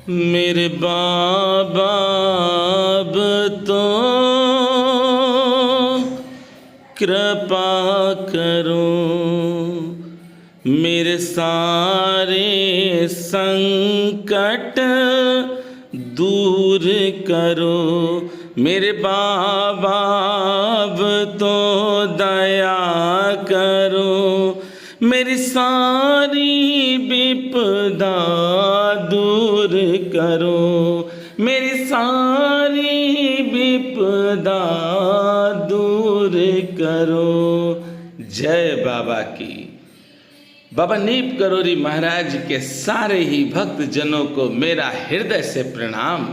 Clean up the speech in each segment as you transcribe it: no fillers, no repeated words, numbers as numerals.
मेरे बाबा अब तो कृपा करो, मेरे सारे संकट दूर करो। मेरे बाबा अब तो दया करो, मेरी सारी विपदा दूर करो, मेरी सारी विपदा दूर करो। जय बाबा की। बाबा नीप करोरी महाराज के सारे ही भक्त जनों को मेरा हृदय से प्रणाम।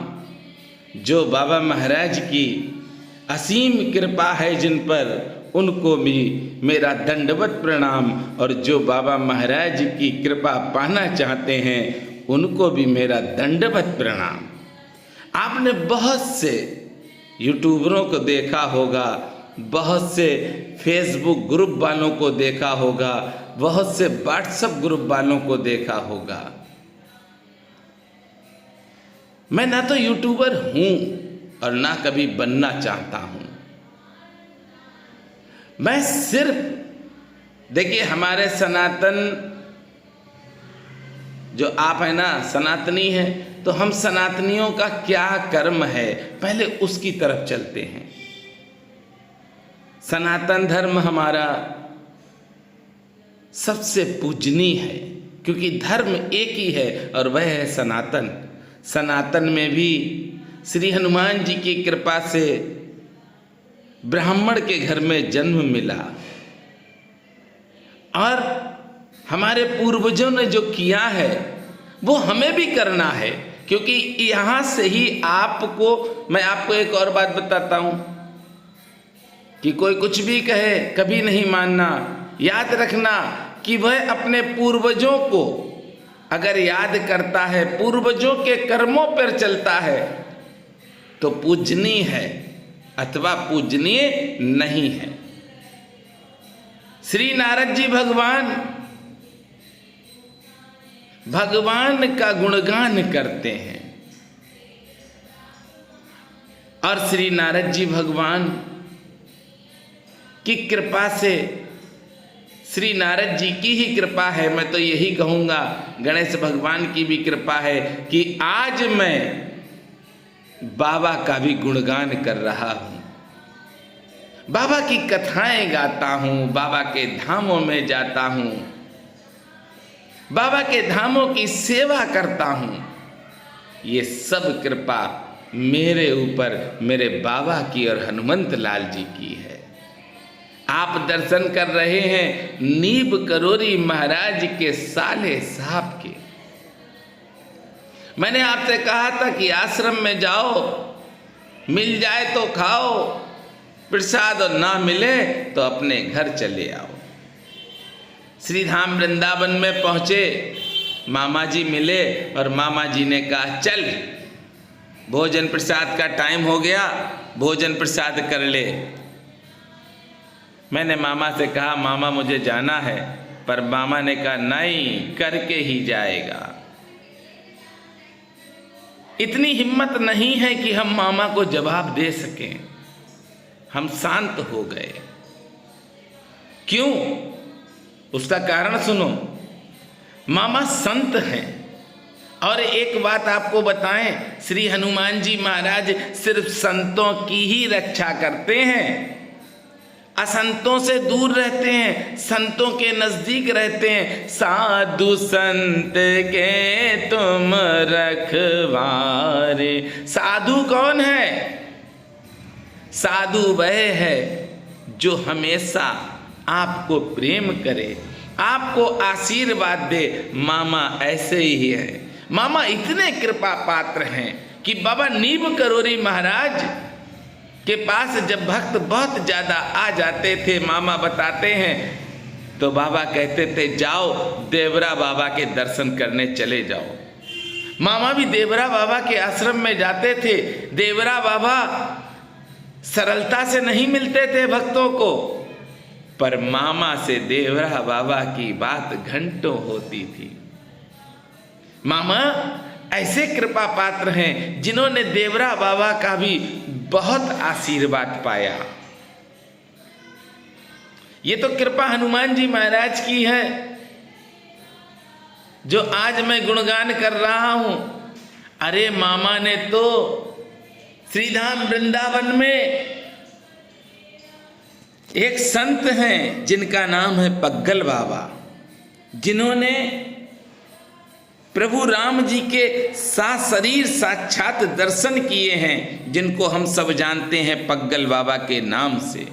जो बाबा महाराज की असीम कृपा है जिन पर, उनको भी मेरा दंडवत प्रणाम। और जो बाबा महाराज की कृपा पाना चाहते हैं उनको भी मेरा दंडवत प्रणाम। आपने बहुत से यूट्यूबरों को देखा होगा, बहुत से फेसबुक ग्रुप वालों को देखा होगा, बहुत से व्हाट्सएप ग्रुप वालों को देखा होगा। मैं ना तो यूट्यूबर हूं और ना कभी बनना चाहता हूं। मैं सिर्फ, देखिए हमारे सनातन जो आप है ना, सनातनी है, तो हम सनातनियों का क्या कर्म है पहले उसकी तरफ चलते हैं। सनातन धर्म हमारा सबसे पूजनीय है, क्योंकि धर्म एक ही है और वह है सनातन। सनातन में भी श्री हनुमान जी की कृपा से ब्राह्मण के घर में जन्म मिला, और हमारे पूर्वजों ने जो किया है वो हमें भी करना है। क्योंकि यहाँ से ही आपको, मैं आपको एक और बात बताता हूँ कि कोई कुछ भी कहे कभी नहीं मानना। याद रखना कि वह अपने पूर्वजों को अगर याद करता है, पूर्वजों के कर्मों पर चलता है, तो पूजनीय है अथवा पूजनीय नहीं है। श्री नारद जी भगवान का गुणगान करते हैं, और श्री नारद जी भगवान की कृपा से, श्री नारद जी की ही कृपा है, मैं तो यही कहूँगा गणेश भगवान की भी कृपा है कि आज मैं बाबा का भी गुणगान कर रहा हूँ, बाबा की कथाएं गाता हूँ, बाबा के धामों में जाता हूँ, बाबा के धामों की सेवा करता हूँ। ये सब कृपा मेरे ऊपर मेरे बाबा की और हनुमंत लाल जी की है। आप दर्शन कर रहे हैं नीब करोरी महाराज के साले साहब के। मैंने आपसे कहा था कि आश्रम में जाओ, मिल जाए तो खाओ प्रसाद, और ना मिले तो अपने घर चले आओ। श्री धाम वृंदावन में पहुंचे, मामा जी मिले और मामा जी ने कहा चल भोजन प्रसाद का टाइम हो गया, भोजन प्रसाद कर ले। मैंने मामा से कहा मामा मुझे जाना है, पर मामा ने कहा नहीं, करके ही जाएगा। इतनी हिम्मत नहीं है कि हम मामा को जवाब दे सकें। हम शांत हो गए। क्यों? उसका कारण सुनो। मामा संत हैं, और एक बात आपको बताएं, श्री हनुमान जी महाराज सिर्फ संतों की ही रक्षा करते हैं, असंतों से दूर रहते हैं, संतों के नजदीक रहते हैं। साधु संत के तुम रखवारे। साधु कौन है? साधु वह है जो हमेशा आपको प्रेम करे, आपको आशीर्वाद दे। मामा ऐसे ही है। मामा इतने कृपा पात्र हैं कि बाबा नीब करोरी महाराज के पास जब भक्त बहुत ज़्यादा आ जाते थे, मामा बताते हैं, तो बाबा कहते थे जाओ देवरा बाबा के दर्शन करने चले जाओ। मामा भी देवरा बाबा के आश्रम में जाते थे। देवरा बाबा सरलता से नहीं मिलते थे भक्तों को, पर मामा से देवरा बाबा की बात घंटों होती थी। मामा ऐसे कृपा पात्र हैं जिन्होंने देवरा बाबा का भी बहुत आशीर्वाद पाया। ये तो कृपा हनुमान जी महाराज की है जो आज मैं गुणगान कर रहा हूं। अरे मामा ने तो श्रीधाम वृंदावन में एक संत हैं जिनका नाम है पग्गल बाबा, जिन्होंने प्रभु राम जी के सशरीर साक्षात दर्शन किए हैं, जिनको हम सब जानते हैं पग्गल बाबा के नाम से।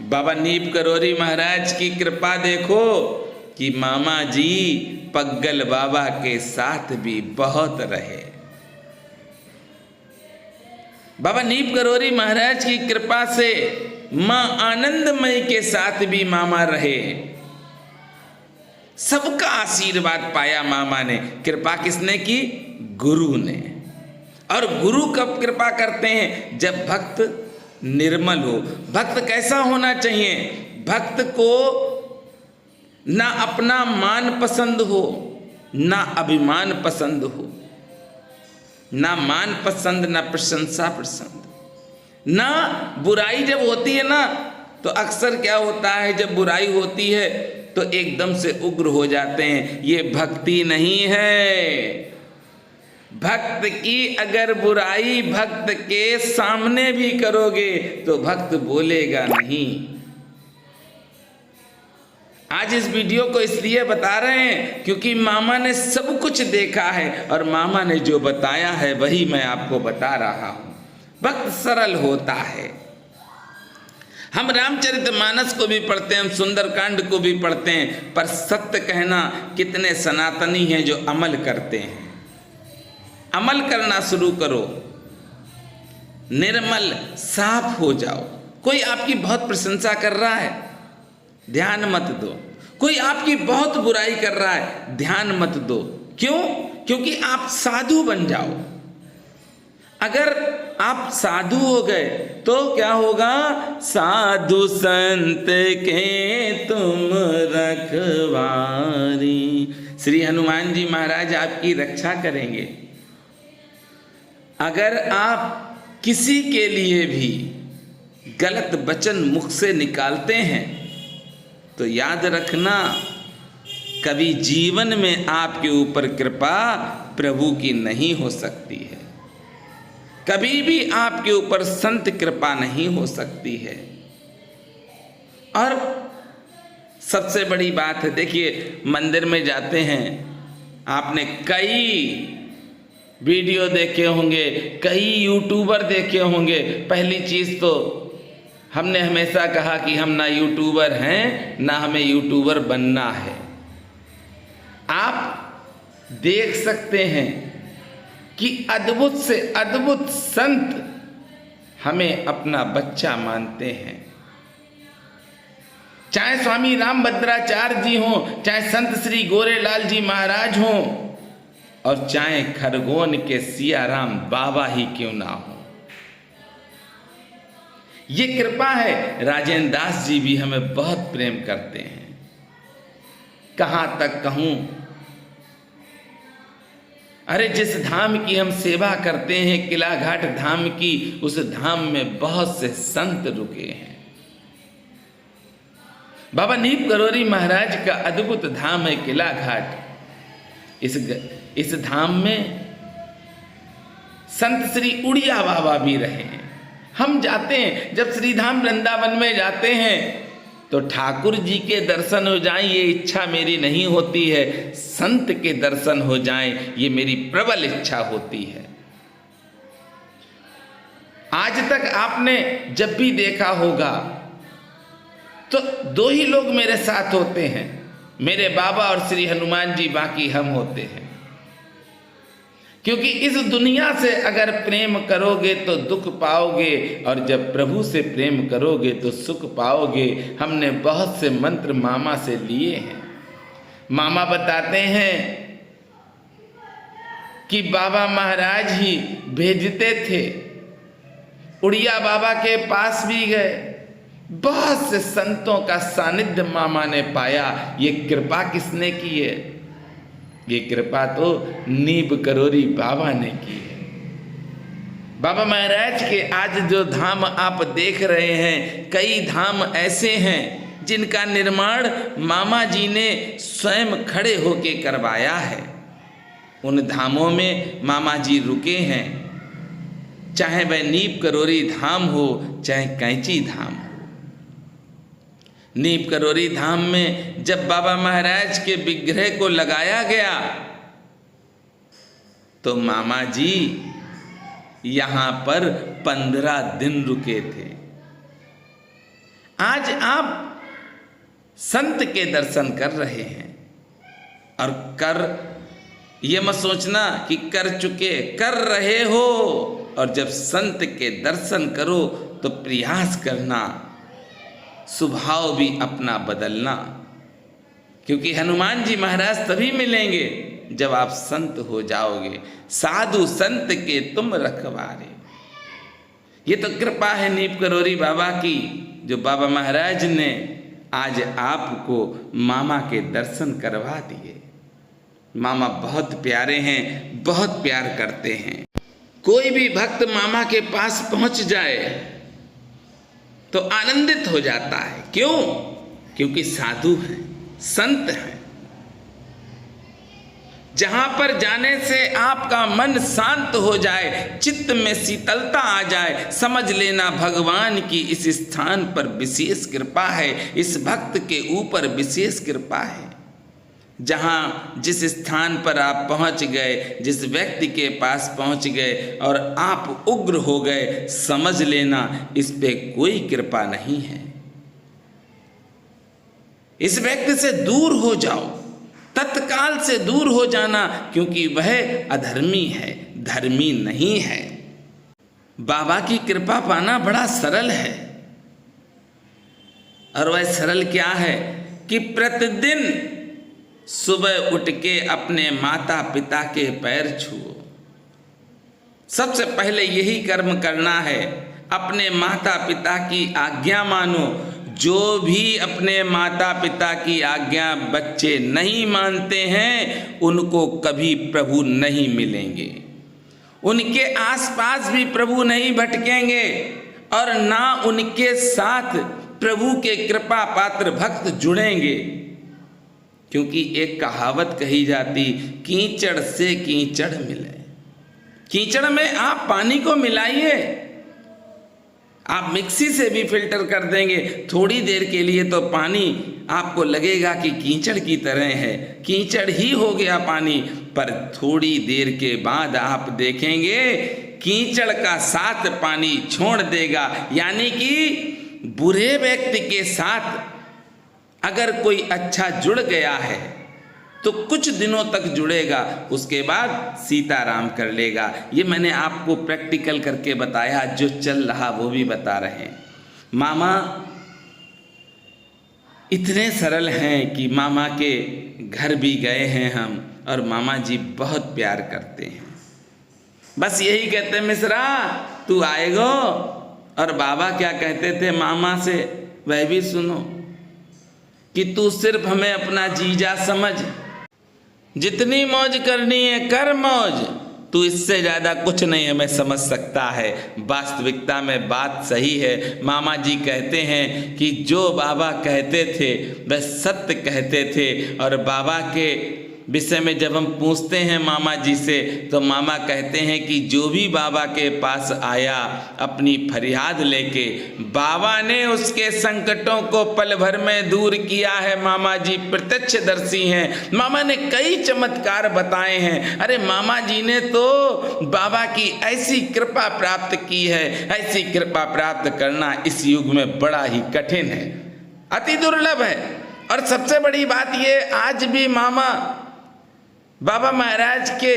बाबा नीप करोरी महाराज की कृपा देखो कि मामा जी पग्गल बाबा के साथ भी बहुत रहे। बाबा नीप करोरी महाराज की कृपा से मां आनंदमयी के साथ भी मामा रहे। सबका आशीर्वाद पाया मामा ने। कृपा किसने की? गुरु ने। और गुरु कब कृपा करते हैं? जब भक्त निर्मल हो। भक्त कैसा होना चाहिए? भक्त को ना अपना मान पसंद हो, ना अभिमान पसंद हो, ना मान पसंद, ना प्रशंसा पसंद, ना बुराई जब होती है ना, तो अक्सर क्या होता है, जब बुराई होती है तो एकदम से उग्र हो जाते हैं। ये भक्ति नहीं है। भक्त की अगर बुराई भक्त के सामने भी करोगे तो भक्त बोलेगा नहीं। आज इस वीडियो को इसलिए बता रहे हैं क्योंकि मामा ने सब कुछ देखा है और मामा ने जो बताया है वही मैं आपको बता रहा हूं। भक्त सरल होता है। हम रामचरितमानस को भी पढ़ते हैं, हम सुंदरकांड को भी पढ़ते हैं, पर सत्य कहना कितने सनातनी हैं जो अमल करते हैं। अमल करना शुरू करो, निर्मल साफ हो जाओ। कोई आपकी बहुत प्रशंसा कर रहा है, ध्यान मत दो। कोई आपकी बहुत बुराई कर रहा है, ध्यान मत दो। क्यों? क्योंकि आप साधु बन जाओ। अगर आप साधु हो गए तो क्या होगा? साधु संत के तुम रखवारी। श्री हनुमान जी महाराज आपकी रक्षा करेंगे। अगर आप किसी के लिए भी गलत वचन मुख से निकालते हैं तो याद रखना, कभी जीवन में आपके ऊपर कृपा प्रभु की नहीं हो सकती है। कभी भी आपके ऊपर संत कृपा नहीं हो सकती है। और सबसे बड़ी बात है, देखिए मंदिर में जाते हैं, आपने कई वीडियो देखे होंगे, कई यूट्यूबर देखे होंगे। पहली चीज तो हमने हमेशा कहा कि हम ना यूट्यूबर हैं ना हमें यूट्यूबर बनना है। आप देख सकते हैं कि अद्भुत से अद्भुत संत हमें अपना बच्चा मानते हैं। चाहे स्वामी रामभद्राचार्य जी हों, चाहे संत श्री गोरेलाल जी महाराज हों, और चाहे खरगोन के सियाराम बाबा ही क्यों ना हो। ये कृपा है। राजेंद्र दास जी भी हमें बहुत प्रेम करते हैं। कहां तक कहूं, अरे जिस धाम की हम सेवा करते हैं, किला घाट धाम की, उस धाम में बहुत से संत रुके हैं। बाबा नीप करोरी महाराज का अद्भुत धाम है किला घाट। इस धाम में संत श्री उड़िया बाबा भी रहे हैं। हम जाते हैं, जब श्रीधाम वृंदावन में जाते हैं तो ठाकुर जी के दर्शन हो जाएं, ये इच्छा मेरी नहीं होती है। संत के दर्शन हो जाएं, ये मेरी प्रबल इच्छा होती है। आज तक आपने जब भी देखा होगा तो दो ही लोग मेरे साथ होते हैं, मेरे बाबा और श्री हनुमान जी, बाकी हम होते हैं। क्योंकि इस दुनिया से अगर प्रेम करोगे तो दुख पाओगे, और जब प्रभु से प्रेम करोगे तो सुख पाओगे। हमने बहुत से मंत्र मामा से लिए हैं। मामा बताते हैं कि बाबा महाराज ही भेजते थे। उड़िया बाबा के पास भी गए, बहुत से संतों का सानिध्य मामा ने पाया। ये कृपा किसने की है? ये कृपा तो नीब करोरी बाबा ने की है। बाबा महाराज के आज जो धाम आप देख रहे हैं, कई धाम ऐसे हैं जिनका निर्माण मामा जी ने स्वयं खड़े होके करवाया है। उन धामों में मामा जी रुके हैं, चाहे वह नीब करोरी धाम हो चाहे कैंची धाम हो। नीब करोरी धाम में जब बाबा महाराज के विग्रह को लगाया गया तो मामा जी यहाँ पर 15 दिन रुके थे। आज आप संत के दर्शन कर रहे हैं और ये मत सोचना कि कर चुके, कर रहे हो। और जब संत के दर्शन करो तो प्रयास करना, स्वभाव भी अपना बदलना, क्योंकि हनुमान जी महाराज तभी मिलेंगे जब आप संत हो जाओगे। साधु संत के तुम रखवारे। ये तो कृपा है नीब करोरी बाबा की, जो बाबा महाराज ने आज आपको मामा के दर्शन करवा दिए। मामा बहुत प्यारे हैं, बहुत प्यार करते हैं। कोई भी भक्त मामा के पास पहुंच जाए तो आनंदित हो जाता है। क्यों? क्योंकि साधु हैं, संत हैं। जहां पर जाने से आपका मन शांत हो जाए, चित्त में शीतलता आ जाए, समझ लेना भगवान की इस स्थान पर विशेष कृपा है, इस भक्त के ऊपर विशेष कृपा है। जहां जिस स्थान पर आप पहुंच गए, जिस व्यक्ति के पास पहुंच गए और आप उग्र हो गए, समझ लेना इस पे कोई कृपा नहीं है। इस व्यक्ति से दूर हो जाओ, तत्काल से दूर हो जाना, क्योंकि वह अधर्मी है, धर्मी नहीं है। बाबा की कृपा पाना बड़ा सरल है। और वह सरल क्या है कि प्रतिदिन सुबह उठ के अपने माता पिता के पैर छुओ। सबसे पहले यही कर्म करना है। अपने माता पिता की आज्ञा मानो। जो भी अपने माता पिता की आज्ञा बच्चे नहीं मानते हैं, उनको कभी प्रभु नहीं मिलेंगे। उनके आसपास भी प्रभु नहीं भटकेंगे और ना उनके साथ प्रभु के कृपा पात्र भक्त जुड़ेंगे। क्योंकि एक कहावत कही जाती, कीचड़ से कीचड़ मिले। कीचड़ में आप पानी को मिलाइए, आप मिक्सी से भी फिल्टर कर देंगे, थोड़ी देर के लिए तो पानी आपको लगेगा कि कीचड़ की तरह है, कीचड़ ही हो गया पानी। पर थोड़ी देर के बाद आप देखेंगे कीचड़ का साथ पानी छोड़ देगा। यानी कि बुरे व्यक्ति के साथ अगर कोई अच्छा जुड़ गया है तो कुछ दिनों तक जुड़ेगा, उसके बाद सीताराम कर लेगा। ये मैंने आपको प्रैक्टिकल करके बताया, जो चल रहा वो भी बता रहे हैं। मामा इतने सरल हैं कि मामा के घर भी गए हैं हम, और मामा जी बहुत प्यार करते हैं। बस यही कहते हैं, मिश्रा तू आएगो। और बाबा क्या कहते थे मामा से, वह भी सुनो, कि तू सिर्फ हमें अपना जीजा समझ, जितनी मौज करनी है कर मौज, तू इससे ज़्यादा कुछ नहीं हमें समझ सकता है। वास्तविकता में बात सही है। मामा जी कहते हैं कि जो बाबा कहते थे वह सत्य कहते थे। और बाबा के विषय में जब हम पूछते हैं मामा जी से, तो मामा कहते हैं कि जो भी बाबा के पास आया अपनी फरियाद लेके, बाबा ने उसके संकटों को पल भर में दूर किया है। मामा जी प्रत्यक्षदर्शी हैं। मामा ने कई चमत्कार बताए हैं। अरे मामा जी ने तो बाबा की ऐसी कृपा प्राप्त की है, ऐसी कृपा प्राप्त करना इस युग में बड़ा ही कठिन है, अति दुर्लभ है। और सबसे बड़ी बात ये, आज भी मामा बाबा महाराज के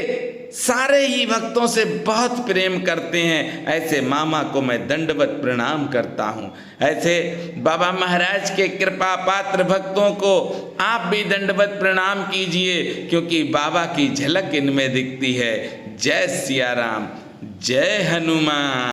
सारे ही भक्तों से बहुत प्रेम करते हैं। ऐसे मामा को मैं दंडवत प्रणाम करता हूँ। ऐसे बाबा महाराज के कृपा पात्र भक्तों को आप भी दंडवत प्रणाम कीजिए, क्योंकि बाबा की झलक इनमें दिखती है। जय सिया राम, जय हनुमान।